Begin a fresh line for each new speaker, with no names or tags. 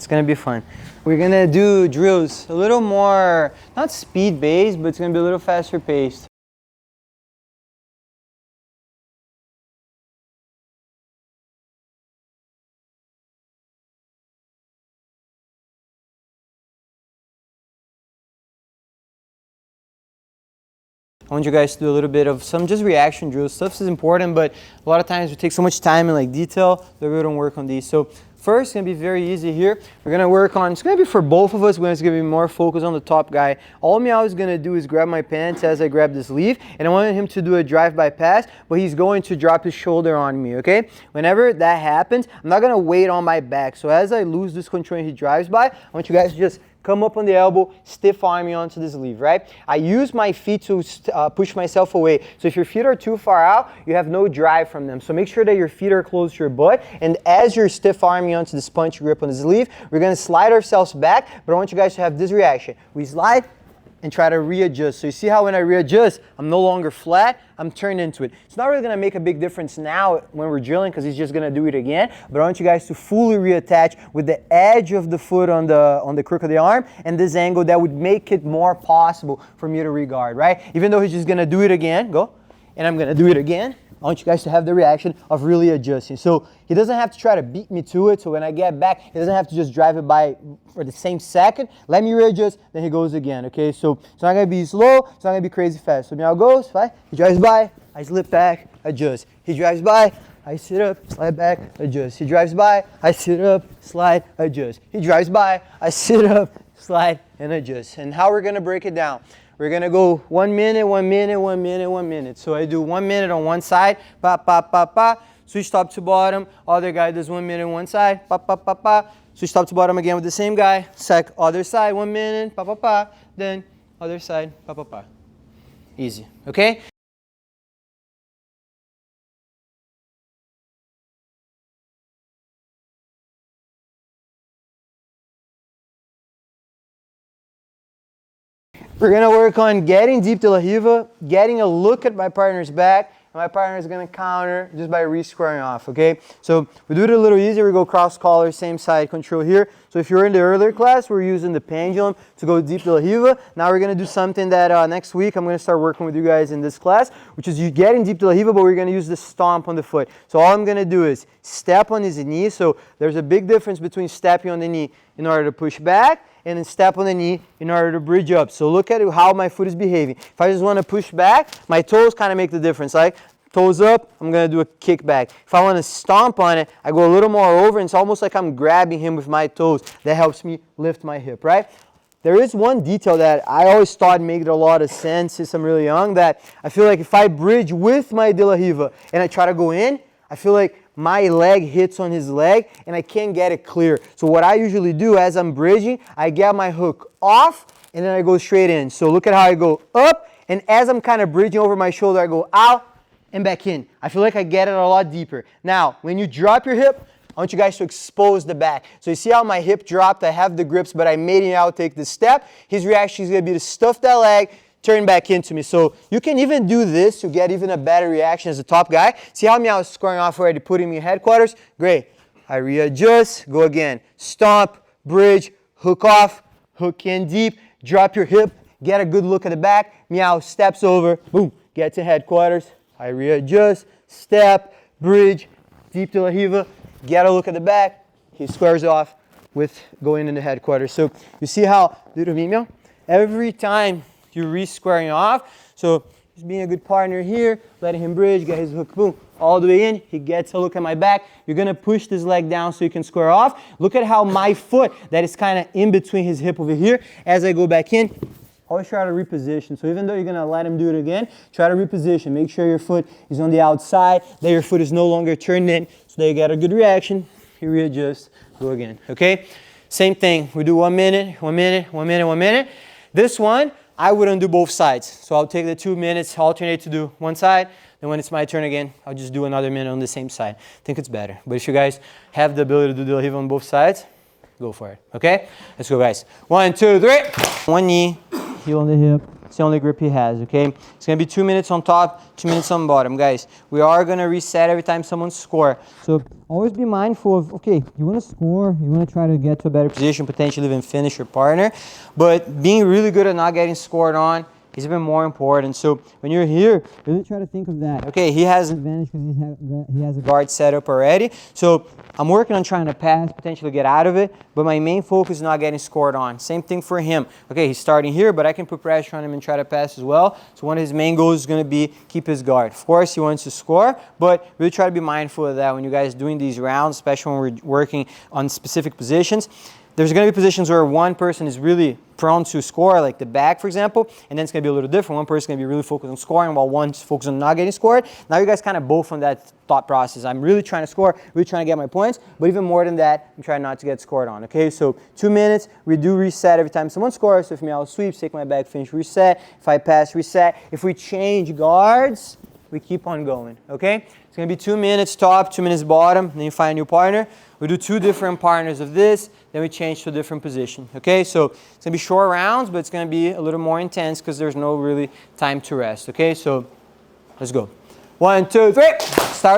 It's gonna be fun. We're gonna do drills a little more, not speed based, but it's gonna be a little faster paced. I want you guys to do a little bit of some just reaction drills. Stuff is important, but a lot of times we take so much time and like detail that we don't work on these. So first, it's gonna be very easy here. We're gonna work on, it's gonna be for both of us, it's gonna be more focus on the top guy. All Meow is gonna do is grab my pants as I grab this leaf, and I want him to do a drive-by pass, but he's going to drop his shoulder on me, okay? Whenever that happens, I'm not gonna wait on my back. So as I lose this control and he drives by, I want you guys to just come up on the elbow, stiff arm me onto this leaf, right? I use my feet to push myself away. So if your feet are too far out, you have no drive from them. So make sure that your feet are close to your butt. And as you're stiff arming onto this punch grip on this leaf, we're gonna slide ourselves back, but I want you guys to have this reaction. We slide and try to readjust. So you see how when I readjust, I'm no longer flat, I'm turned into it. It's not really gonna make a big difference now when we're drilling because he's just gonna do it again, but I want you guys to fully reattach with the edge of the foot on the crook of the arm and this angle that would make it more possible for me to regard, right? Even though he's just gonna do it again, go, and I'm gonna do it again, I want you guys to have the reaction of really adjusting. So he doesn't have to try to beat me to it. So when I get back, he doesn't have to just drive it by for the same second. Let me readjust, then he goes again, okay? So it's not gonna be slow, it's not gonna be crazy fast. So Meow goes, right? He drives by, I slip back, adjust. He drives by, I sit up, slide back, adjust. He drives by, I sit up, slide, adjust. He drives by, I sit up, slide, and adjust. And how we're gonna break it down. We're gonna go 1 minute, 1 minute, 1 minute, 1 minute. So I do 1 minute on one side, pa, pa, pa, pa, switch top to bottom. Other guy does 1 minute on one side, pa, pa, pa, pa, switch top to bottom again with the same guy. Other side, 1 minute, pa, pa, pa, then other side, pa, pa, pa. Easy, okay? We're gonna work on getting deep to La Riva, getting a look at my partner's back, and my partner is gonna counter just by re-squaring off, okay? So we do it a little easier, we go cross collar, same side control here. So if you're in the earlier class, we're using the pendulum to go deep to La Riva. Now we're gonna do something that next week I'm gonna start working with you guys in this class, which is you getting deep to La Riva, but we're gonna use the stomp on the foot. So all I'm gonna do is step on his knee. So there's a big difference between stepping on the knee in order to push back and then step on the knee in order to bridge up. So look at how my foot is behaving. If I just want to push back, my toes kind of make the difference. Like toes up, I'm going to do a kick back. If I want to stomp on it, I go a little more over, and it's almost like I'm grabbing him with my toes. That helps me lift my hip, right? There is one detail that I always thought made a lot of sense since I'm really young, that I feel like if I bridge with my De La Riva and I try to go in, I feel like my leg hits on his leg and I can't get it clear. So what I usually do as I'm bridging, I get my hook off and then I go straight in. So look at how I go up, and as I'm kind of bridging over my shoulder, I go out and back in. I feel like I get it a lot deeper. Now, when you drop your hip, I want you guys to expose the back. So you see how my hip dropped, I have the grips, but I made him out take the step. His reaction is gonna be to stuff that leg, turn back into me. So you can even do this to get even a better reaction as a top guy. See how Meow is scoring off already, putting me in headquarters? Great. I readjust, go again. Stomp, bridge, hook off, hook in deep, drop your hip, get a good look at the back. Meow steps over, boom, get to headquarters. I readjust, step, bridge, deep to La Riva, get a look at the back. He squares off with going into headquarters. So you see how, Meow, every time you're re-squaring off. So just being a good partner here, letting him bridge, get his hook, boom, all the way in. He gets a look at my back. You're gonna push this leg down so you can square off. Look at how my foot, that is kind of in between his hip over here, as I go back in, always try to reposition. So even though you're gonna let him do it again, try to reposition. Make sure your foot is on the outside, that your foot is no longer turned in, so that you get a good reaction. You readjust, go again, okay? Same thing, we do 1 minute, 1 minute, 1 minute, 1 minute. This one, I wouldn't do both sides. So I'll take the 2 minutes, alternate to do one side. Then when it's my turn again, I'll just do another minute on the same side. I think it's better. But if you guys have the ability to do the Riva on both sides, go for it, okay? Let's go, guys. 1, 2, 3. One knee, heel on the hip. It's the only grip he has, okay? It's gonna be 2 minutes on top, 2 minutes on bottom, guys. We are gonna reset every time someone scores. So always be mindful of, okay, you wanna score, you wanna try to get to a better position, potentially even finish your partner, but being really good at not getting scored on is even more important. So when you're here, really try to think of that. Okay, he has an advantage because he has a guard set up already. So I'm working on trying to pass, potentially get out of it, but my main focus is not getting scored on. Same thing for him. Okay, he's starting here, but I can put pressure on him and try to pass as well. So one of his main goals is gonna be keep his guard. Of course, he wants to score, but really try to be mindful of that when you guys are doing these rounds, especially when we're working on specific positions. There's going to be positions where one person is really prone to score, like the back, for example, and then it's going to be a little different. One person is going to be really focused on scoring while one's focused on not getting scored. Now you guys kind of both on that thought process. I'm really trying to score, really trying to get my points, but even more than that, I'm trying not to get scored on, okay? So 2 minutes, we do reset every time someone scores. So if me, I'll sweep, take my back, finish, reset. If I pass, reset. If we change guards, we keep on going, okay? It's going to be 2 minutes top, 2 minutes bottom, then you find a new partner. We do 2 different partners of this, then we change to a different position, okay? So it's going to be short rounds, but it's going to be a little more intense because there's no really time to rest, okay? So let's go. 1, 2, 3. Start.